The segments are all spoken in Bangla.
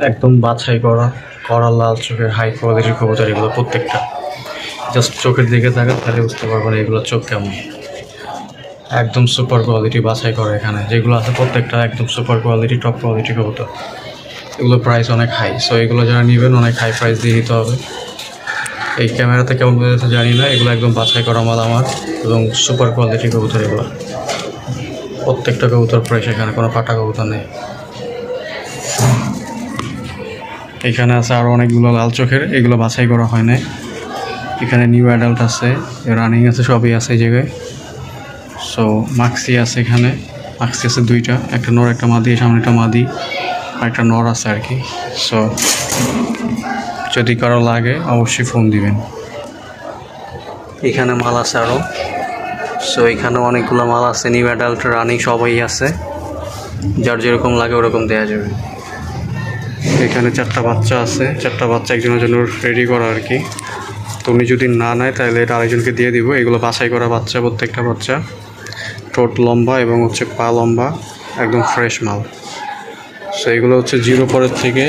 একদম বাছাই করা করা লাল চোখের হাই কোয়ালিটির কবুতর এগুলো প্রত্যেকটা। জাস্ট চোখের দিকে তাকান তাহলে বুঝতে পারবেন এগুলো চোখ কেমন। একদম সুপার কোয়ালিটি বাছাই করা এখানে যেগুলো আছে প্রত্যেকটা একদম সুপার কোয়ালিটি টপ কোয়ালিটি কবুতর। এগুলো প্রাইস অনেক হাই, সো এগুলো যারা নেবেন অনেক হাই প্রাইস দিয়ে দিতে হবে। এই ক্যামেরাতে কেমন বোঝাচ্ছে জানি না, এগুলো একদম বাছাই করা মাল আমার এবং সুপার কোয়ালিটি কবুতর এগুলো। প্রত্যেকটা কবুতর ফ্রেশ, এখানে কোনো ফাটা কবুতর নেই। এখানে আছে আরও অনেকগুলো লাল চোখের, এগুলো বাছাই করা হয় না। এখানে নিউ অ্যাডাল্ট আছে, রানিং আছে, সবই আছে এই জায়গায়। সো মাক্সি আছে, এখানে মাক্সি আছে দুইটা, একটা নর একটা মাদি, সামনে একটা মাদি আর একটা নর আছে আর কি। সো যদি কারো লাগে অবশ্যই ফোন দিবেন। এখানে মাল আছে আরও, সো এখানে অনেকগুলো মাল আছে, নিউ অ্যাডাল্ট রানিং সবাই আছে, যার যেরকম লাগে ওরকম দেওয়া যাবে। এখানে 4টা বাচ্চা আছে, 4টা বাচ্চা একজনের জন্য রেডি করা আর কি। তো উনি যদি না নেয় তাহলে এটা আরেকজনকে দিয়ে দিব। এগুলো বাছাই করা বাচ্চা, প্রত্যেকটা বাচ্চা ঠোঁট লম্বা এবং হচ্ছে পা লম্বা, একদম ফ্রেশ মাল। সো এগুলো হচ্ছে 0 পরের থেকে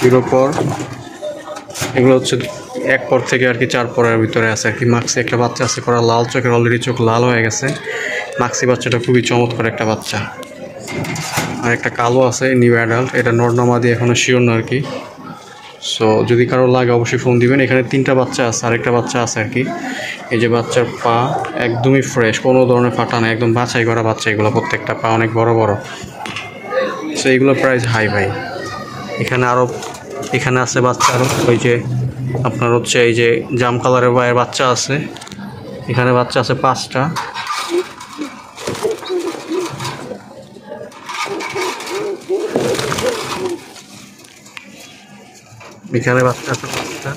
0 পর, এগুলো হচ্ছে 1 পর থেকে আর কি 4 পরের ভিতরে আছে আর কি। মাক্সি একটা বাচ্চা আছে করা লাল চোখের, অলরেডি চোখ লাল হয়ে গেছে। মাক্সি বাচ্চাটা খুবই চমৎকার একটা বাচ্চা। আর একটা কালো আছে নিউ অ্যাডাল্ট, এটা নর্নমাদি এখনও শিওর না আর কি। সো যদি কারো লাগে অবশ্যই ফোন দিবেন। এখানে 3টা বাচ্চা আছে, আরেকটা বাচ্চা আছে আর কি। এই যে বাচ্চার পা একদমই ফ্রেশ, কোনো ধরনের ফাটা নেই, একদম বাছাই করা বাচ্চা এগুলো, প্রত্যেকটা পা অনেক বড় বড়। সো এইগুলো প্রাইস হাই ভাই। এখানে আছে বাচ্চা আরও, ওই যে আপনার হচ্ছে এই যে জাম কালারের বাইরের বাচ্চা আছে, এখানে বাচ্চা আছে 5টা। এখানে বাচ্চা আছে 5টা।